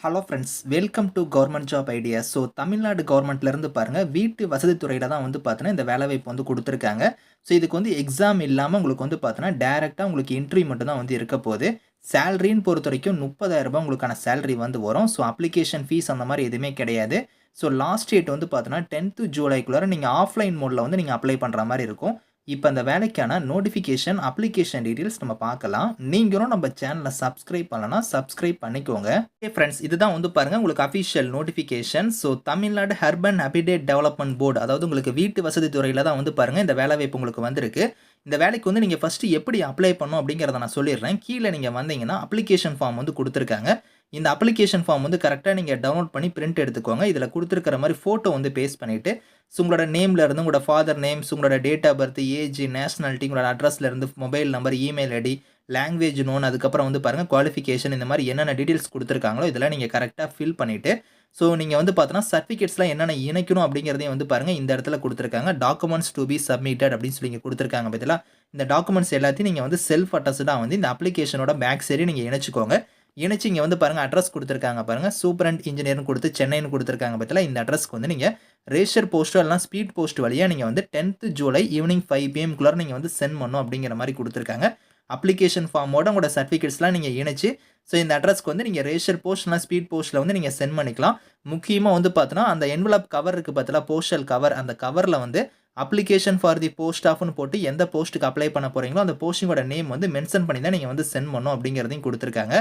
Hello friends, welcome to government job ideas. So Tamil Nadu கவர்மெண்ட்லேருந்து பாருங்கள், வீட்டு வசதி துறையில் தான் வந்து பார்த்தீங்கன்னா இந்த வேலைவாய்ப்பு வந்து கொடுத்துருக்காங்க. ஸோ இதுக்கு வந்து எக்ஸாம் இல்லாமல் உங்களுக்கு வந்து பார்த்தீங்கன்னா டேரெக்டாக உங்களுக்கு இன்டர்வியூ மட்டும் தான் வந்து இருக்க போகுது. சேலரின்னு பொறுத்த வரைக்கும் ரூ. 30,000 உங்களுக்கான சேலரி வந்து வரும். ஸோ அப்ளிகேஷன் ஃபீஸ் அந்த மாதிரி எதுவுமே கிடையாது. ஸோ லாஸ்ட் டேட் வந்து பார்த்தீங்கன்னா 10th ஜூலைக்குள்ளார நீங்கள் ஆஃப்லைன் மோடில் வந்து நீங்கள் அப்ளை பண்ணுற மாதிரி இருக்கும். இப்போ அந்த வேலைக்கான நோட்டிஃபிகேஷன், அப்ளிகேஷன் டீட்டெயில்ஸ் நம்ம பார்க்கலாம். நீங்களும் நம்ம சேனலை சப்ஸ்கிரைப் பண்ணலனா சப்ஸ்கிரைப் பண்ணிக்கோங்க. ஓகே ஃப்ரெண்ட்ஸ், இதுதான் வந்து பாருங்க உங்களுக்கு official notification. So Tamil Nadu urban habitat development board, அதாவது உங்களுக்கு வீட்டு வசதி துறையில் தான் வந்து பாருங்க இந்த வேலைவாய்ப்பு உங்களுக்கு வந்திருக்கு. இந்த வேலைக்கு வந்து நீங்கள் ஃபஸ்ட்டு எப்படி அப்ளை பண்ணணும் அப்படிங்கிறத நான் சொல்லிடுறேன். கீழே நீங்கள் வந்தீங்கன்னா அப்ளிகேஷன் ஃபார்ம் வந்து கொடுத்துருக்காங்க. இந்த அப்ளிகேஷன் ஃபார்ம் வந்து கரெக்டாக நீங்கள் டவுன்லோட் பண்ணி பிரிண்ட் எடுத்துக்கோங்க. இதில் கொடுத்துருக்கிற மாதிரி ஃபோட்டோ வந்து பேஸ்ட் பண்ணிவிட்டு உங்களோட நேமில் இருந்து உங்களோட ஃபாதர் நேம்ஸ், உங்களோட date of birth, age, nationality, உங்களோட அட்ரஸ்லேருந்து mobile number, email ID, language known, அதுக்கப்புறம் வந்து பாருங்கள் குவாலிஃபிகேஷன், இந்த மாதிரி என்னென்ன டீட்டெயில்ஸ் கொடுத்துருக்காங்களோ இதெல்லாம் நீங்கள் கரெக்டாக ஃபில் பண்ணிவிட்டு ஸோ நீங்கள் வந்து பார்த்தோன்னா சர்டிஃபிகேட்ஸ்லாம் என்னென்ன இணைக்கணும் அப்படிங்கிறதையும் வந்து பாருங்கள் இந்த இடத்துல கொடுத்துருக்காங்க. டாக்குமெண்ட்ஸ் டு பி சப்மிட்டட் அப்படின்னு சொல்லி இங்கே கொடுத்துருக்காங்க. பார்த்தீங்களா, இந்த டாக்குமெண்ட்ஸ் எல்லாத்தையும் நீங்கள் வந்து செல்ஃப் அட்டஸ்டாக வந்து இந்த அப்ளிகேஷனோட பேக் சைடு நீங்கள் இணைச்சிக்கோங்க. இணைச்சி இங்கே வந்து பாருங்கள் அட்ரஸ் கொடுத்துருக்காங்க. பாருங்கள் சூப்பரண்ட் இன்ஜினியர்னு கொடுத்து சென்னைன்னு கொடுத்துருக்காங்க. பார்த்தீங்களா, இந்த அட்ரஸ்க்கு வந்து நீங்கள் ரேஷர் போஸ்ட்டோ இல்லைனா ஸ்பீட் போஸ்ட் வழியாக நீங்கள் வந்து 10th ஜூலை ஈவினிங் 5 PM நீங்கள் வந்து சென்ட் பண்ணணும் அப்படிங்கிற மாதிரி கொடுத்துருக்காங்க. அப்ளிகேஷன் ஃபார்மோட உங்களோட சர்டிஃபிகேட்ஸ்லாம் நீங்கள் இணைச்சு ஸோ இந்த அட்ரஸ்க்கு வந்து நீங்கள் ரேஷர் போஸ்ட்னா ஸ்பீட் போஸ்ட்டில் வந்து நீங்கள் சென்ட் பண்ணிக்கலாம். முக்கியமாக வந்து பார்த்தோன்னா அந்த என்வலப் கவர் இருக்குது பார்த்தீங்களா, போஸ்டல் கவர், அந்த கவரில் வந்து அப்ளிகேஷன் ஃபார் தி போஸ்ட் ஆஃப்னு போட்டு எந்த போஸ்ட்டுக்கு அப்ளை பண்ண போகிறீங்களோ அந்த போஸ்டிங்கோட நேம் வந்து மென்ஷன் பண்ணி தான் நீங்கள் வந்து சென்ட் பண்ணணும் அப்படிங்கிறதையும் கொடுத்துருக்காங்க.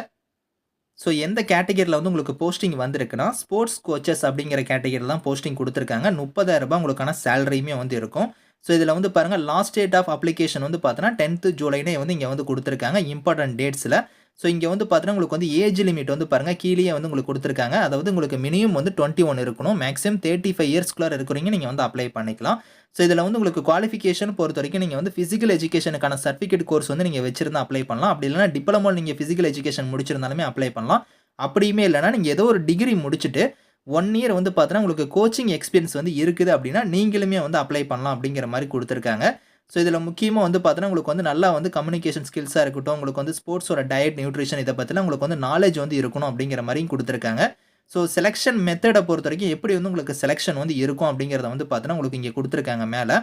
ஸோ எந்த கேட்டகரியில் வந்து உங்களுக்கு போஸ்டிங் வந்திருக்குன்னா ஸ்போர்ட்ஸ் கோச்சஸ் அப்படிங்கிற கேட்டகரியில் தான் போஸ்டிங் கொடுத்துருக்காங்க. ரூ. 30,000 உங்களுக்கான சேலரியுமே வந்து இருக்கும். ஸோ இதில் வந்து பாருங்கள் லாஸ்ட் டேட் ஆஃப் அப்ளிகேஷன் வந்து பார்த்தோன்னா 10th ஜூலைனே வந்து இங்கே வந்து கொடுத்துருக்காங்க இம்பார்ட்டன்ட் டேட்ஸில். ஸோ இங்கே வந்து பார்த்தீங்கன்னா உங்களுக்கு வந்து ஏஜ் லிமிட் வந்து பாருங்கள் கீழே வந்து உங்களுக்கு கொடுத்துருக்காங்க. அதாவது உங்களுக்கு மினிமம் வந்து 21 இருக்கணும். மேக்ஸிமம் 35 இயர்ஸ்க்குள்ளே இருக்கிறீங்க நீங்கள் வந்து அப்ளை பண்ணிக்கலாம். ஸோ இதில் வந்து உங்களுக்கு குவாலிஃபிகேஷன் பொறுத்த வரைக்கும் நீங்கள் வந்து ஃபிசிக்கல் எஜுகேஷனுக்கான சர்டிஃபிகேட் கோர்ஸ் வந்து நீங்கள் வச்சிருந்தா அப்ளை பண்ணலாம். அப்படி இல்லைனா டிப்ளமோ நீங்கள் ஃபிசிக்கல் எஜுகேஷன் முடிச்சிருந்தாலுமே அப்ளை பண்ணலாம். அப்படியுமே இல்லைனா நீங்கள் ஏதோ ஒரு டிகிரி முடிச்சுட்டு 1 இயர் வந்து பார்த்தீங்கன்னா உங்களுக்கு கோச்சிங் எக்ஸ்பீரியன்ஸ் வந்து இருக்குது அப்படின்னா நீங்களுமே வந்து அப்ளை பண்ணலாம் அப்படிங்கிற மாதிரி கொடுத்துருக்காங்க. ஸோ இதில் முக்கியமாக வந்து பார்த்தீங்கன்னா உங்களுக்கு வந்து நல்லா வந்து கம்யூனிகேஷன் ஸ்கில்ஸாக இருக்கட்டும், உங்களுக்கு வந்து ஸ்போர்ட்ஸோட டயட், நியூட்ரிஷன் இதை பற்றிலாம் உங்களுக்கு வந்து நாலேஜ் வந்து இருக்கணும் அப்படிங்கிற மாதிரியும் கொடுத்துருக்காங்க. ஸோ செலெக்ஷன் மெத்தடை பொறுத்த வரைக்கும் எப்படி வந்து உங்களுக்கு செலெக்ஷன் வந்து இருக்கும் அப்படிங்கிறத வந்து பார்த்தீங்கன்னா உங்களுக்கு இங்கே கொடுத்துருக்காங்க மேலே.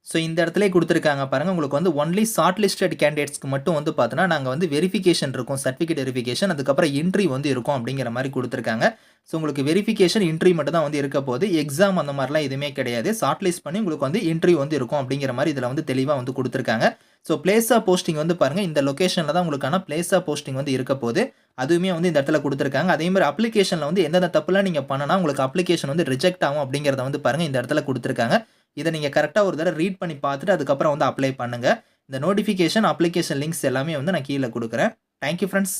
ஸோ இந்த இடத்துலேயே கொடுத்துருக்காங்க பாருங்கள், உங்களுக்கு வந்து ஒன்லி ஷார்ட் லிஸ்டட் கேண்டிடேட்ஸ்க்கு மட்டும் வந்து பார்த்தோன்னா நாங்கள் வந்து வெரிஃபிகேஷன் இருக்கும், சர்டிஃபிகேட் வெரிஃபிகேஷன், அதுக்கப்புறம் இன்ட்ரி வந்து இருக்கும் அப்படிங்கிற மாதிரி கொடுத்துருக்காங்க. ஸோ உங்களுக்கு வெரிஃபிகேஷன் இன்ட்ரி மட்டும் தான் வந்து இருக்க போது, எக்ஸாம் அந்த மாதிரிலாம் எதுவுமே கிடையாது. ஷார்ட் லிஸ்ட் பண்ணி உங்களுக்கு வந்து இன்ட்ரி வந்து இருக்கும் அப்படிங்கிற மாதிரி இதில் வந்து தெளிவாக வந்து கொடுத்துருக்காங்க. ஸோ பிளேஸ் ஆஃப் போஸ்டிங் வந்து பாருங்கள் இந்த லொக்கேஷனில் தான் உங்களுக்கான பிளேஸ் ஆஃப் போஸ்டிங் வந்து இருக்க போது, அதுவுமே வந்து இந்த இடத்துல கொடுத்துருக்காங்க. அதே மாதிரி அப்ளிகேஷனில் வந்து எந்தெந்த தப்புலாம் நீங்கள் பண்ணனா உங்களுக்கு அப்ளிகேஷன் வந்து ரிஜெக்ட் ஆகும் அப்படிங்கிறத வந்து பாருங்கள் இந்த இடத்துல கொடுத்துருக்காங்க. இதை நீங்கள் கரெக்டாக ஒரு தடவை ரீட் பண்ணி பார்த்துட்டு அதுக்கப்புறம் வந்து அப்ளை பண்ணுங்கள். இந்த நோட்டிஃபிகேஷன், அப்ளிகேஷன் லிங்க்ஸ் எல்லாமே வந்து நான் கீழே கொடுக்குறேன். Thank you friends.